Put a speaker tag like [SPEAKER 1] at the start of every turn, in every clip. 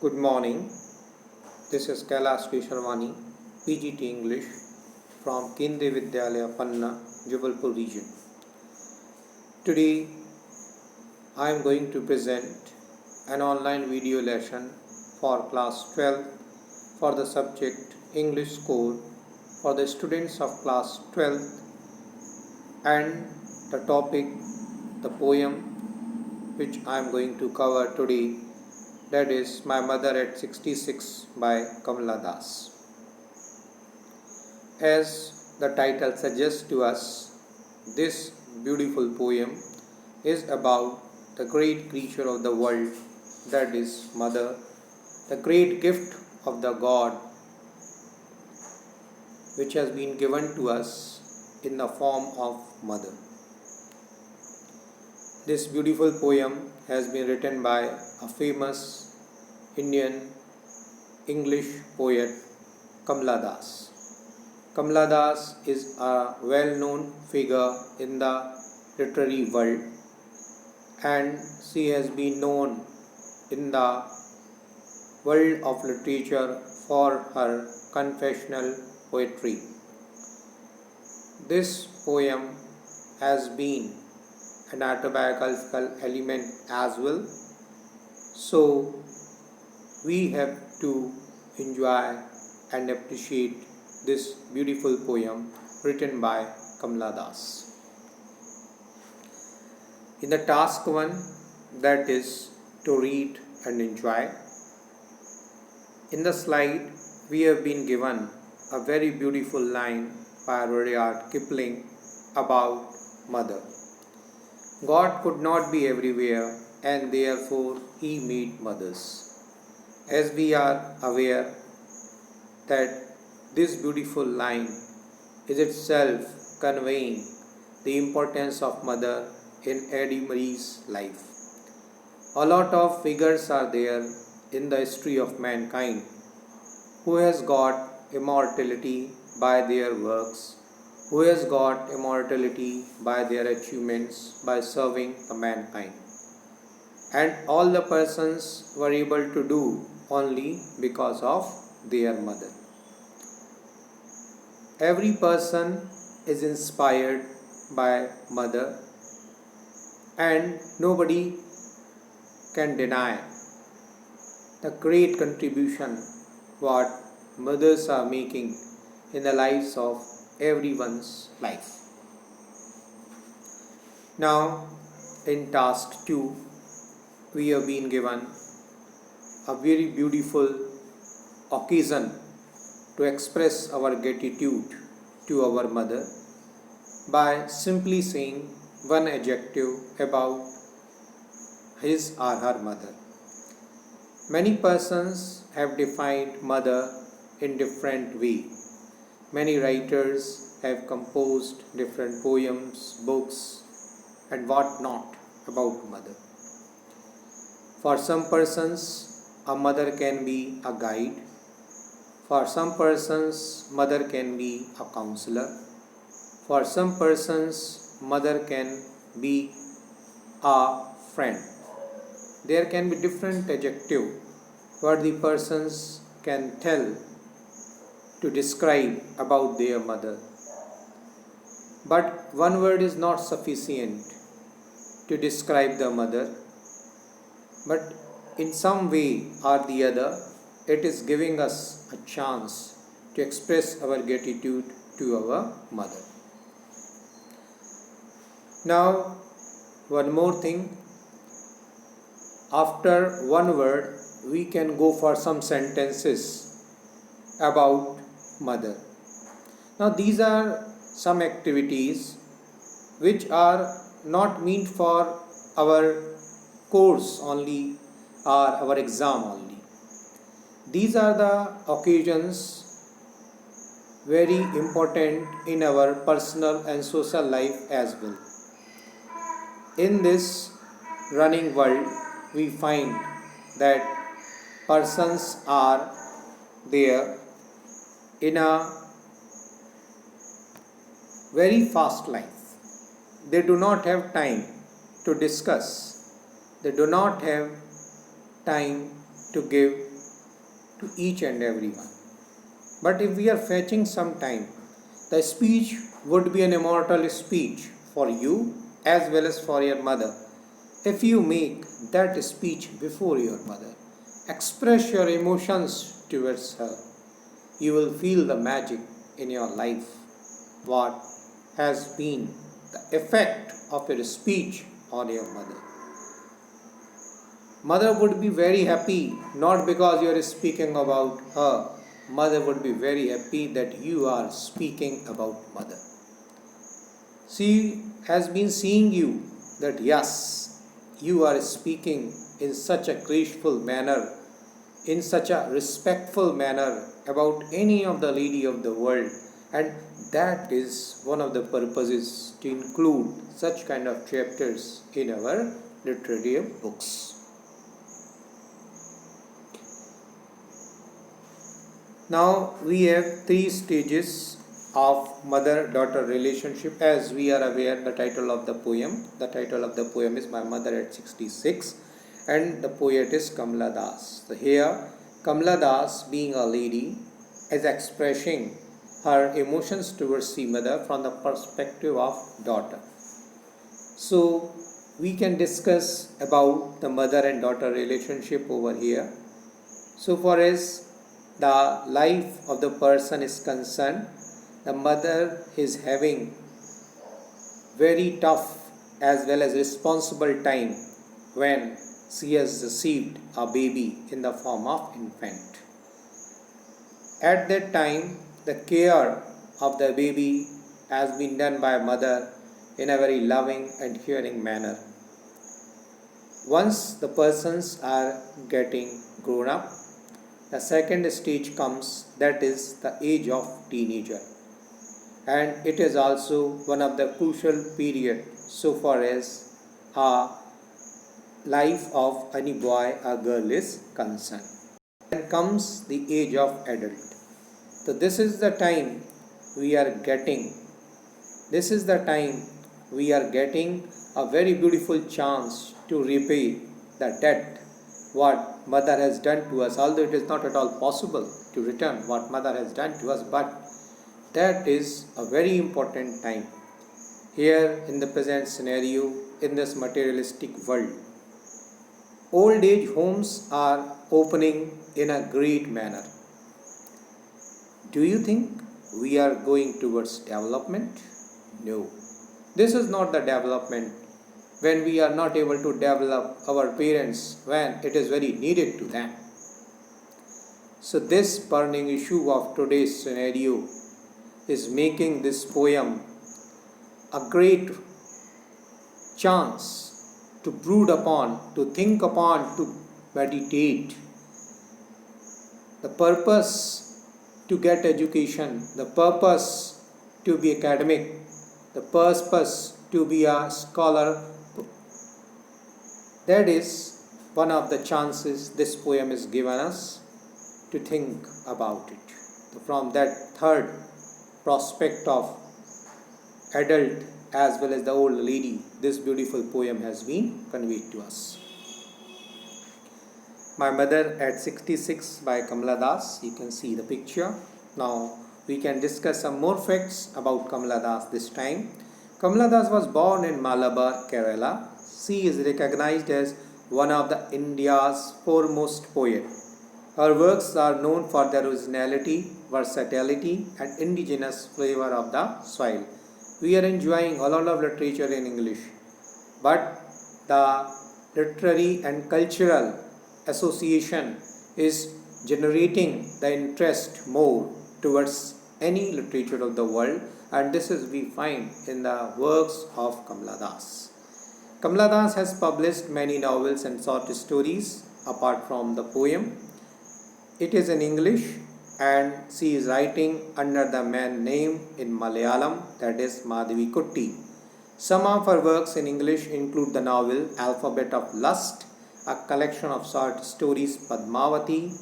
[SPEAKER 1] Good morning. This is Kailash Kesharwani, PGT English from Kendriya Vidyalaya Panna, Jabalpur region. Today I am going to present an online video lesson for class 12 for the subject English Core for the students of class 12, and the topic, the poem which I am going to cover today, that is My Mother at 66 by Kamala Das. As the title suggests to us, this beautiful poem is about the great creature of the world, that is Mother, the great gift of the God which has been given to us in the form of Mother. This beautiful poem has been written by a famous Indian English poet, Kamala Das. Kamala Das is a well-known figure in the literary world, and she has been known in the world of literature for her confessional poetry. This poem has been an autobiographical element as well, so we have to enjoy and appreciate this beautiful poem written by Kamala Das. In the task 1, that is to read and enjoy, in the slide we have been given a very beautiful line by Rudyard Kipling about Mother. God could not be everywhere, and therefore He made mothers. As we are aware that this beautiful line is itself conveying the importance of mother in Eddie Marie's life. A lot of figures are there in the history of mankind who has got immortality by their works, who has got immortality by their achievements by serving the mankind. And all the persons were able to do only because of their mother. Every person is inspired by mother, and nobody can deny the great contribution what mothers are making in the lives of everyone's life. Now, in task 2, we have been given a very beautiful occasion to express our gratitude to our mother by simply saying one adjective about his or her mother. Many persons have defined mother in different way. Many writers have composed different poems, books, and what not about mother. For some persons, a mother can be a guide. For some persons, mother can be a counselor. For some persons, mother can be a friend. There can be different adjectives what the persons can tell to describe about their mother. But one word is not sufficient to describe the mother, but in some way or the other, it is giving us a chance to express our gratitude to our mother. Now, one more thing. After one word, we can go for some sentences about mother. Now, these are some activities which are not meant for our course only or our exam only. These are the occasions very important in our personal and social life as well. In this running world, we find that persons are there in a very fast life. They do not have time to discuss. They do not have time to give to each and everyone. But if we are fetching some time, the speech would be an immortal speech for you as well as for your mother. If you make that speech before your mother, express your emotions towards her, you will feel the magic in your life. What has been the effect of your speech on your mother? Mother would be very happy, not because you are speaking about her. Mother would be very happy that you are speaking about mother. She has been seeing you that yes, you are speaking in such a graceful manner, in such a respectful manner about any of the lady of the world, and that is one of the purposes to include such kind of chapters in our literary books. Now we have three stages of mother-daughter relationship. As we are aware, the title of the poem is My Mother at 66, and the poet is Kamala Das. So here Kamala Das, being a lady, is expressing her emotions towards the mother from the perspective of daughter. So we can discuss about the mother and daughter relationship over here. So far as the life of the person is concerned, the mother is having very tough as well as responsible time when she has received a baby in the form of infant. At that time, the care of the baby has been done by mother in a very loving and caring manner. Once the persons are getting grown up, the second stage comes, that is the age of teenager, and it is also one of the crucial period so far as a life of any boy or girl is concerned. Then comes the age of adult. So this is the time we are getting a very beautiful chance to repay the debt what mother has done to us, although it is not at all possible to return what mother has done to us, but that is a very important time here in the present scenario in this materialistic world. Old age homes are opening in a great manner. Do you think we are going towards development? No. This is not the development when we are not able to develop our parents when it is very needed to them. So this burning issue of today's scenario is making this poem a great chance to brood upon, to think upon, to meditate. The purpose to get education, the purpose to be academic, the purpose to be a scholar, that is one of the chances this poem is given us to think about it. So from that third prospect of adult as well as the old lady, this beautiful poem has been conveyed to us. My Mother at 66 by Kamala Das. You can see the picture. Now we can discuss some more facts about Kamala Das this time. Kamala Das was born in Malabar, Kerala. She is recognized as one of the India's foremost poets. Her works are known for their originality, versatility, and indigenous flavor of the soil. We are enjoying a lot of literature in English, but the literary and cultural association is generating the interest more towards any literature of the world, and this is we find in the works of Kamala Das. Kamala Das has published many novels and short stories apart from the poem. It is in English and she is writing under the man name in Malayalam, that is Madhavi Kutty. Some of her works in English include the novel Alphabet of Lust, a collection of short stories Padmavati,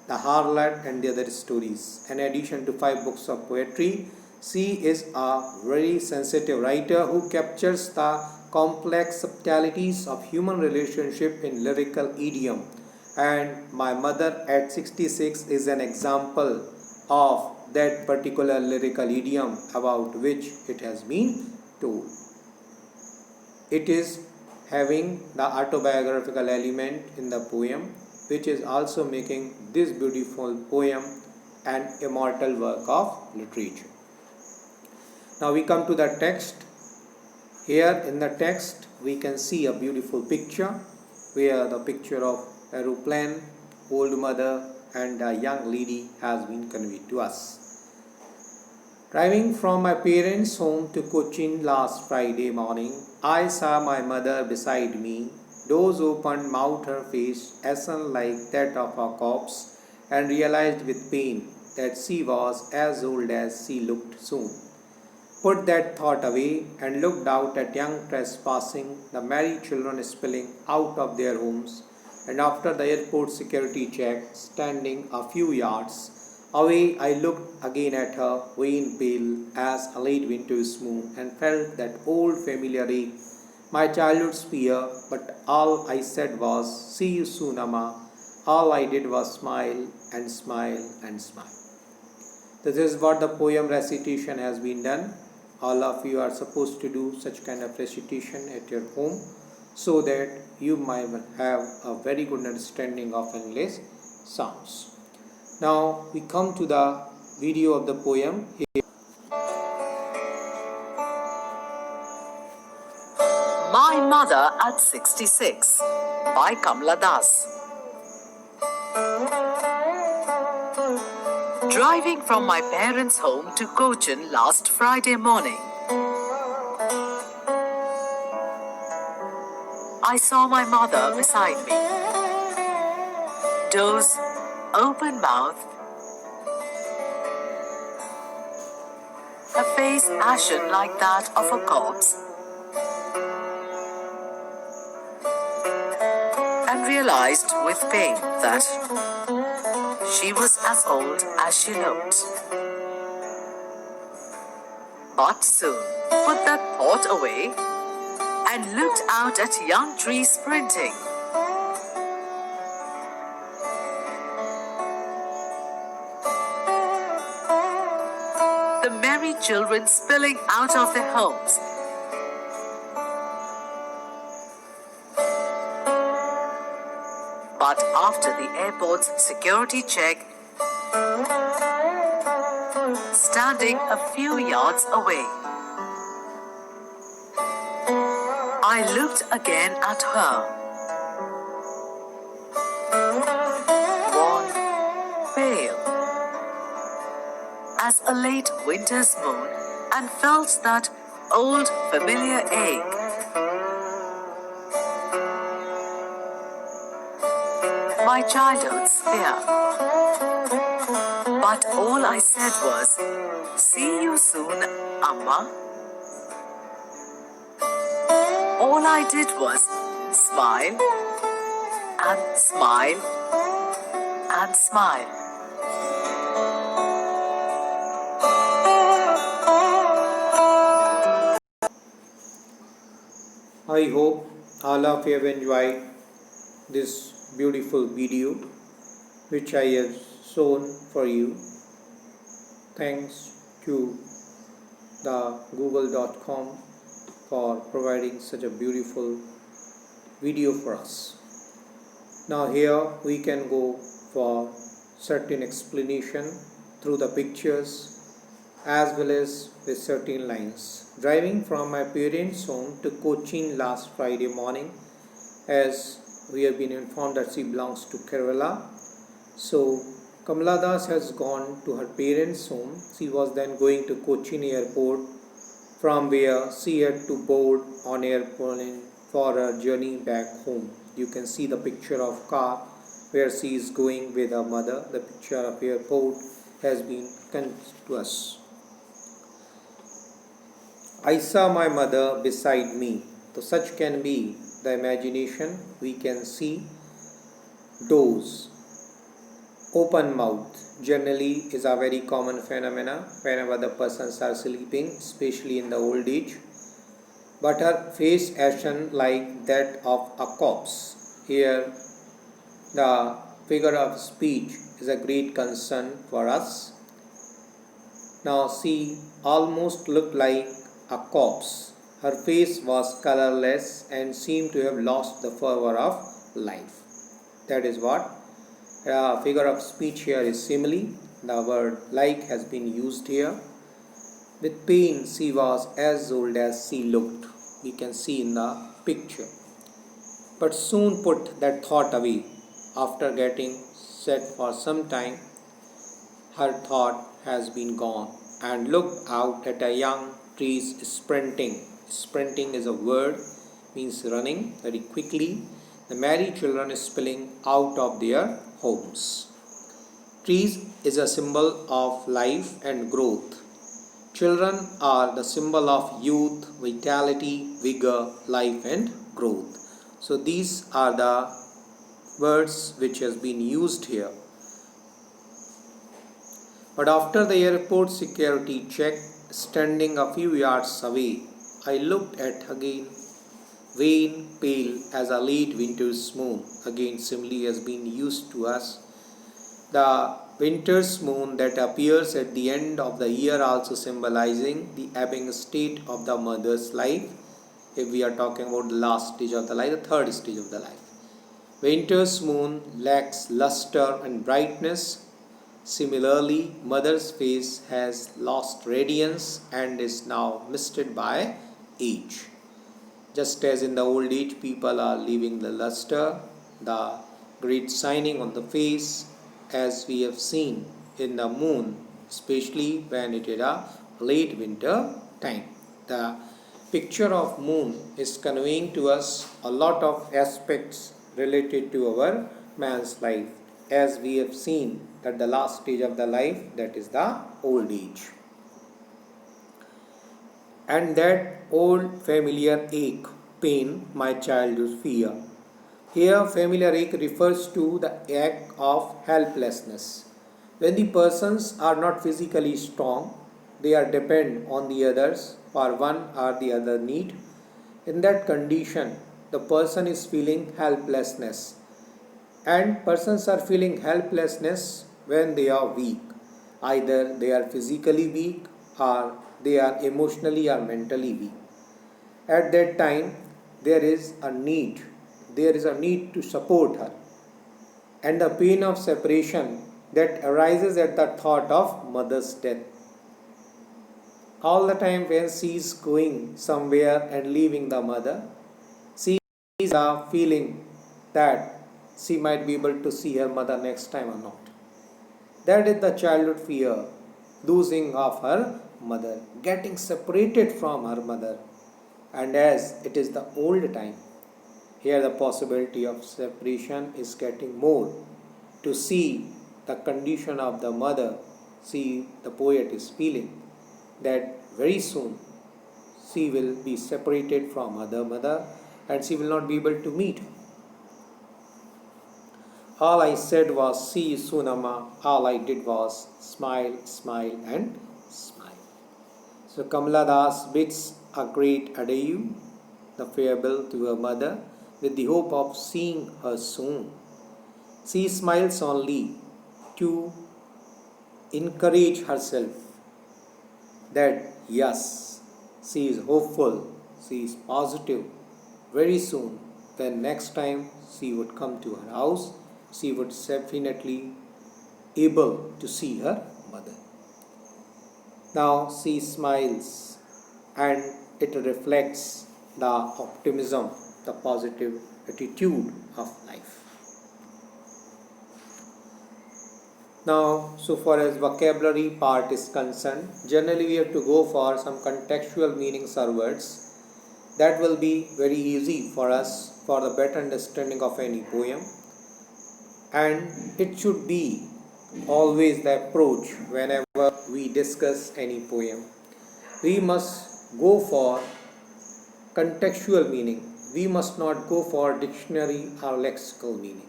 [SPEAKER 1] The Harlot and the other stories. In addition to 5 books of poetry, she is a very sensitive writer who captures the complex subtleties of human relationship in lyrical idiom and my mother at 66 is an example of that particular lyrical idiom about which it has been told. It is having the autobiographical element in the poem, which is also making this beautiful poem an immortal work of literature. Now we come to the text. Here in the text we can see a beautiful picture where the picture of aeroplane, old mother and a young lady has been conveyed to us. Driving from my parents' home to Cochin last Friday morning, I saw my mother beside me. Doors opened, mouth her face, ashen like that of a corpse, and realized with pain that she was as old as she looked soon. Put that thought away and looked out at young trespassing, the merry children spilling out of their homes, and after the airport security check, standing a few yards away, I looked again at her, wan pale as a late winter's moon, and felt that old familiar ache, my childhood's fear, but all I said was, "See you soon, Amma." All I did was smile and smile and smile. This is what the poem recitation has been done. All of you are supposed to do such kind of recitation at your home so that you might have a very good understanding of English sounds. Now we come to the video of the poem.
[SPEAKER 2] My Mother at 66 by Kamla Das. Driving from my parents' home to Cochin last Friday morning, I saw my mother beside me. Doors, open mouth, her face ashen like that of a corpse, and realized with pain that she was as old as she looked. But soon put that thought away and looked out at young trees sprinting. The merry children spilling out of their homes. But after the airport's security check, standing a few yards away, I looked again at her, wan, pale, as a late winter's moon, and felt that old familiar ache. My childhood's fear. But all I said was, "See you soon, Amma." All I did was smile and smile and smile.
[SPEAKER 1] I hope all of you have enjoyed this beautiful video which I have shown for you. Thanks to the google.com for providing such a beautiful video for us. Now here we can go for certain explanation through the pictures as well as with certain lines. Driving from my parents' home to Cochin last Friday morning, as we have been informed that she belongs to Kerala. So Kamla Das has gone to her parents' home. She was then going to Cochin airport, from where she had to board on airplane for her journey back home. You can see the picture of car where she is going with her mother. The picture of airport has been sent to us. I saw my mother beside me. So such can be the imagination. We can see doors, open mouth generally is a very common phenomena whenever the persons are sleeping, especially in the old age. But her face ashen like that of a corpse. Here the figure of speech is a great concern for us. Now she almost looked like a corpse. Her face was colorless and seemed to have lost the fervor of life. That is what figure of speech here is simile. The word like has been used here. With pain she was as old as she looked. We can see in the picture. But soon put that thought away. After getting set for some time, her thought has been gone, and looked out at a young trees sprinting. Sprinting is a word, means running very quickly. The merry children spilling out of their homes. Trees is a symbol of life and growth. Children are the symbol of youth, vitality, vigor, life and growth. So these are the words which has been used here. But after the airport security check, standing a few yards away, I looked at again, wan, pale as a late winter's moon. Again, simile has been used to us. The winter's moon that appears at the end of the year, also symbolizing the ebbing state of the mother's life. If we are talking about the last stage of the life, the third stage of the life. Winter's moon lacks luster and brightness. Similarly, mother's face has lost radiance and is now misted by age. Just as in the old age people are leaving the luster, the great shining on the face, as we have seen in the moon, especially when it is a late winter time. The picture of moon is conveying to us a lot of aspects related to our man's life, as we have seen that the last stage of the life, that is the old age. And that old familiar ache, pain, my childhood fear. Here familiar ache refers to the ache of helplessness. When the persons are not physically strong, they are dependent on the others for one or the other need. In that condition, the person is feeling helplessness. And persons are feeling helplessness when they are weak. Either they are physically weak or they are emotionally or mentally weak. At that time, there is a need. There is a need to support her. And the pain of separation that arises at the thought of mother's death. All the time when she is going somewhere and leaving the mother, she is feeling that she might be able to see her mother next time or not. That is the childhood fear, losing of her mother, getting separated from her mother. And as it is the old time, here the possibility of separation is getting more. To see the condition of the mother, see the poet is feeling that very soon she will be separated from her mother and she will not be able to meet her. All I said was, see you soon, Amma. All I did was smile, smile and smile. So Kamala Das bids a great adieu, the farewell to her mother, with the hope of seeing her soon. She smiles only to encourage herself that yes, she is hopeful, she is positive. Very soon, when next time she would come to her house, she would definitely able to see her mother. Now she smiles and it reflects the optimism, the positive attitude of life. Now, so far as vocabulary part is concerned, generally we have to go for some contextual meanings or words. That will be very easy for us for the better understanding of any poem. And it should be always the approach whenever we discuss any poem. We must go for contextual meaning. We must not go for dictionary or lexical meaning.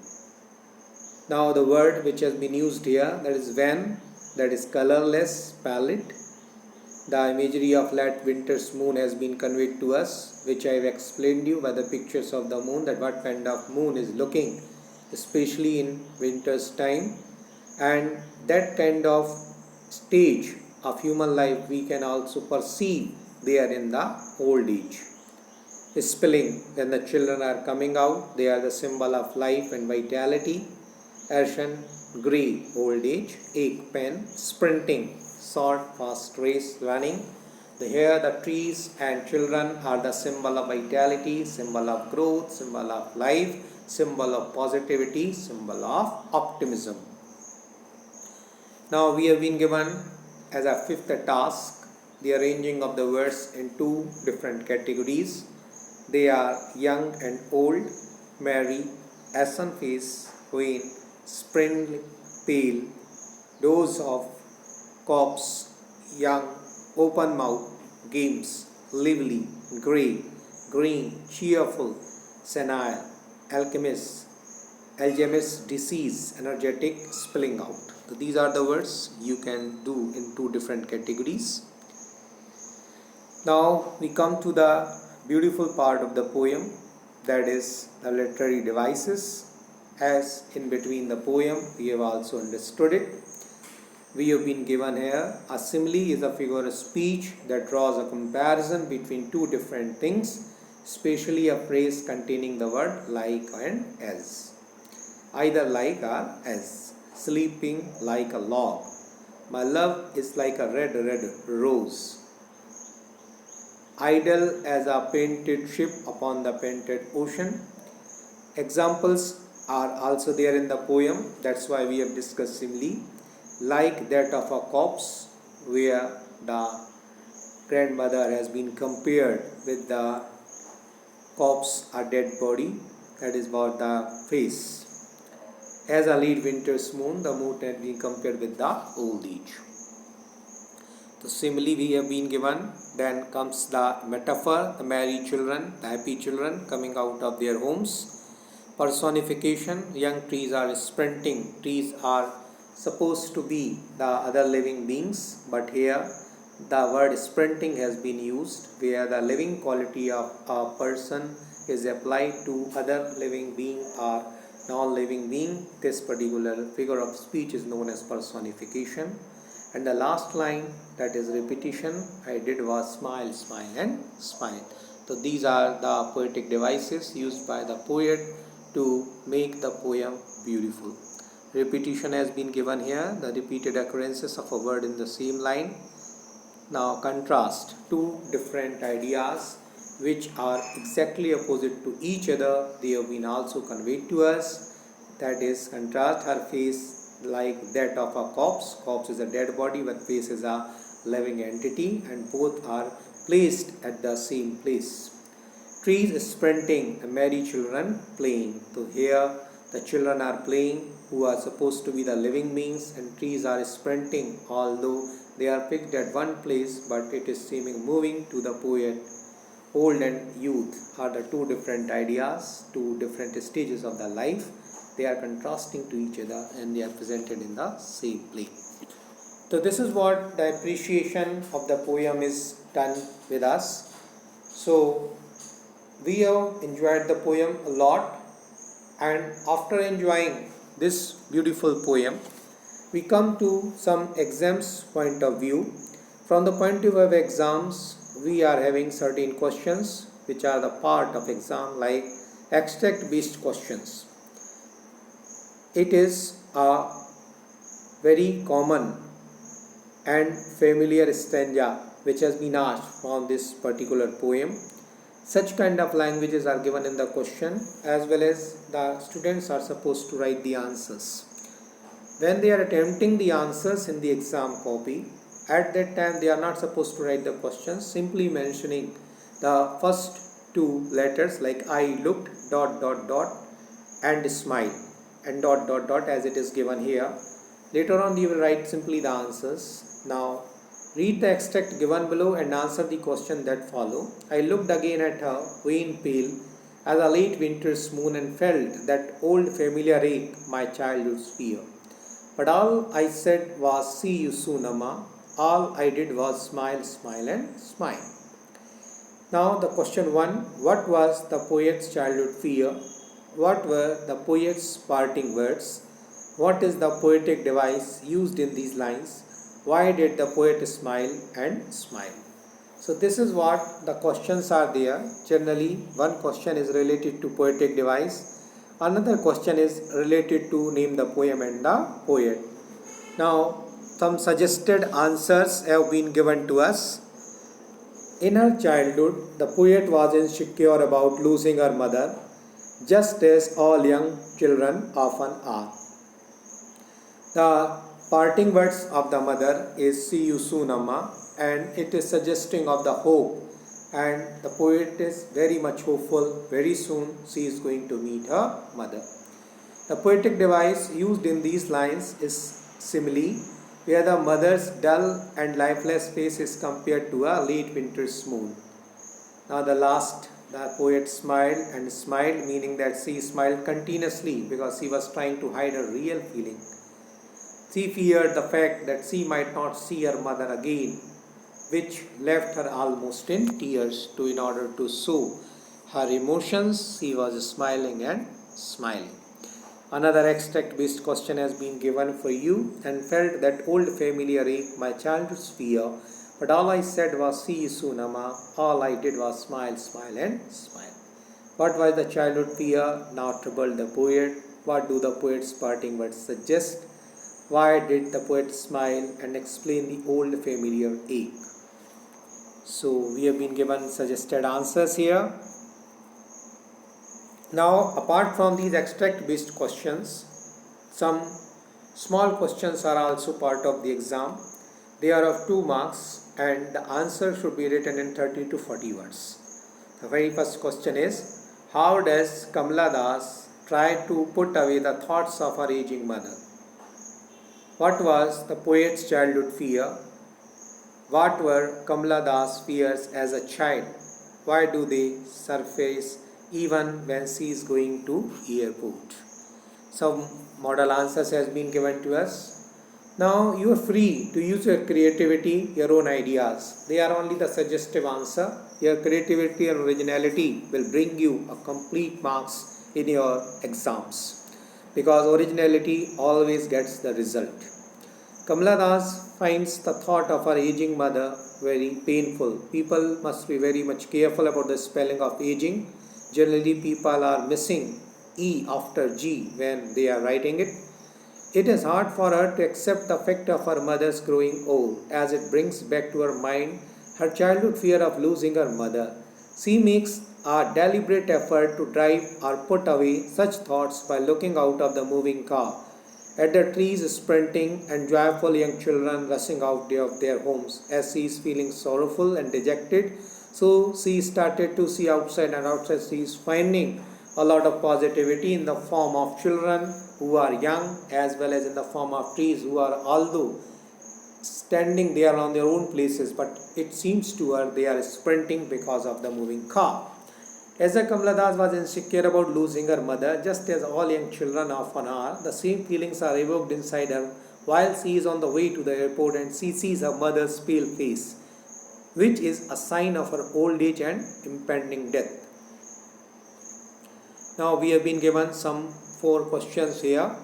[SPEAKER 1] Now the word which has been used here, that is wan, that is colorless, pallid. The imagery of late winter's moon has been conveyed to us, which I have explained you by the pictures of the moon, that what kind of moon is looking especially in winter's time, and that kind of stage of human life we can also perceive there in the old age. Spelling, when the children are coming out, they are the symbol of life and vitality. Ashen, grey, old age. Ek, pen, sprinting, short, fast race, running. Here the trees and children are the symbol of vitality, symbol of growth, symbol of life, symbol of positivity, symbol of optimism. Now we have been given as a fifth task the arranging of the words in two different categories. They are young and old, merry, ashen face, wan, spring, pale, dose of, corpse, young, open mouth, games, lively, grey, green, cheerful, senile, alchemist, alchemist, disease, energetic, spilling out. So these are the words you can do in two different categories. Now we come to the beautiful part of the poem, that is the literary devices. As in between the poem we have also understood it. We have been given here a simile is a figure of speech that draws a comparison between two different things, especially a phrase containing the word like and as. Either like or as. Sleeping like a log. My love is like a red rose. Idle as a painted ship upon the painted ocean. Examples are also there in the poem, that's why we have discussed simile. Like that of a corpse, where the grandmother has been compared with the corpse, a dead body, that is about the face. As a late winter's moon, the moon has been compared with the old age. The simile we have been given. Then comes the metaphor, the merry children, the happy children coming out of their homes. Personification, young trees are sprinting. Trees are supposed to be the other living beings, but here the word sprinting has been used, where the living quality of a person is applied to other living being or non-living being. This particular figure of speech is known as personification. And the last line, that is repetition, I did was smile, smile and smile. So these are the poetic devices used by the poet to make the poem beautiful. Repetition has been given here, the repeated occurrences of a word in the same line. Now contrast two different ideas which are exactly opposite to each other. They have been also conveyed to us. That is, contrast her face like that of a corpse. Corpse is a dead body, but face is a living entity, and both are placed at the same place. Trees sprinting, the merry children playing. So here the children are playing who are supposed to be the living beings, and trees are sprinting, although they are picked at one place, but it is seeming moving to the poet. Old and youth are the two different ideas, two different stages of the life. They are contrasting to each other and they are presented in the same play. So this is what the appreciation of the poem is done with us. So we have enjoyed the poem a lot, and after enjoying this beautiful poem, we come to some exams point of view. From the point of view of exams, we are having certain questions which are the part of exam, like extract based questions. It is a very common and familiar stanza which has been asked from this particular poem. Such kind of languages are given in the question, as well as the students are supposed to write the answers. When they are attempting the answers in the exam copy, at that time they are not supposed to write the questions, simply mentioning the first two letters, like I looked ... and smile, and ... as it is given here. Later on you will write simply the answers. Now read the extract given below and answer the question that follow. I looked again at her, wan pale as a late winter's moon, and felt that old familiar ache, my childhood's fear. But all I said was, see you soon, Amma. All I did was smile, smile and smile. Now the question 1, what was the poet's childhood fear? What were the poet's parting words? What is the poetic device used in these lines? Why did the poet smile and smile? So this is what the questions are there. Generally, one question is related to poetic device. Another question is related to name the poem and the poet. Now, some suggested answers have been given to us. In her childhood, the poet was insecure about losing her mother, just as all young children often are. The parting words of the mother is "See you soon, Amma," and it is suggesting of the hope. And the poet is very much hopeful. Very soon she is going to meet her mother. The poetic device used in these lines is simile, where the mother's dull and lifeless face is compared to a late winter's moon. Now the poet smiled and smiled, meaning that she smiled continuously because she was trying to hide her real feeling. She feared the fact that she might not see her mother again, which left her almost in tears. In order to show her emotions, she was smiling and smiling. Another extract-based question has been given for you, and felt that old familiar ache, my childhood's fear, but all I said was see you soon, Amma. All I did was smile, smile and smile. What was the childhood fear now troubled the poet? What do the poet's parting words suggest? Why did the poet smile and explain the old familiar ache? So we have been given suggested answers here. Now, apart from these extract-based questions, some small questions are also part of the exam. They are of 2 marks and the answer should be written in 30 to 40 words. The very first question is, how does Kamala Das try to put away the thoughts of her aging mother? What was the poet's childhood fear? What were Kamala Das' fears as a child? Why do they surface even when she is going to airport? Some model answers has been given to us. Now you are free to use your creativity, your own ideas. They are only the suggestive answer. Your creativity and originality will bring you a complete marks in your exams, because originality always gets the result. Kamala Das finds the thought of her aging mother very painful. People must be very much careful about the spelling of aging. Generally, people are missing E after G when they are writing it. It is hard for her to accept the fact of her mother's growing old, as it brings back to her mind her childhood fear of losing her mother. She makes a deliberate effort to drive or put away such thoughts by looking out of the moving car at the trees sprinting and joyful young children rushing out of their homes. As she is feeling sorrowful and dejected, so she started to see outside, and outside she is finding a lot of positivity in the form of children who are young, as well as in the form of trees who are, although standing there on their own places, but it seems to her they are sprinting because of the moving car. As Kamala Das was insecure about losing her mother, just as all young children often are, the same feelings are evoked inside her while she is on the way to the airport and she sees her mother's pale face, which is a sign of her old age and impending death. Now we have been given some 4 questions here.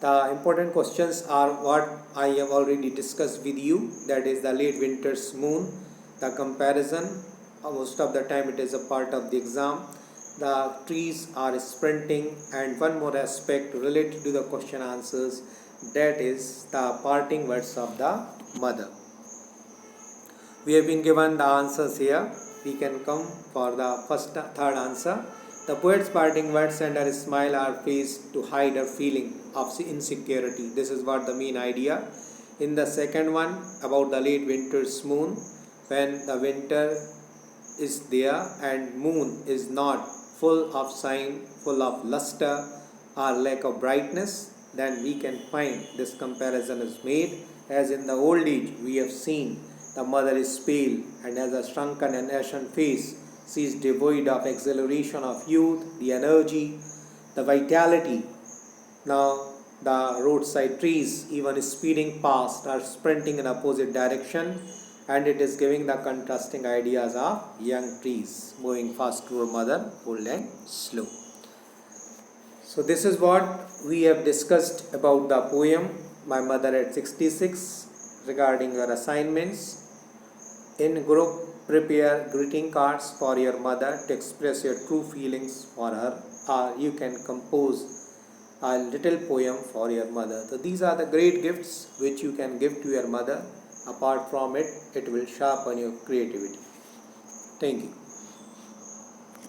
[SPEAKER 1] The important questions are what I have already discussed with you, that is the late winter's moon, the comparison. Most of the time it is a part of the exam. The trees are sprinting, and one more aspect related to the question answers, that is the parting words of the mother. We have been given the answers here. We can come for the third answer. The poet's parting words and her smile are faced to hide her feeling of insecurity. This is what the main idea. In the second one, about the late winter's moon, when the winter is there and moon is not full of shine, full of luster or lack of brightness, then we can find this comparison is made. As in the old age, we have seen the mother is pale and has a shrunken and ashen face. She is devoid of exhilaration of youth, the energy, the vitality. Now the roadside trees, even speeding past, are sprinting in opposite direction, and it is giving the contrasting ideas of young trees moving fast toward mother, old and slow. So this is what we have discussed about the poem My Mother at 66 regarding your assignments. In group, prepare greeting cards for your mother to express your true feelings for her, or you can compose a little poem for your mother. So these are the great gifts which you can give to your mother. Apart from it, it will sharpen your creativity. Thank you.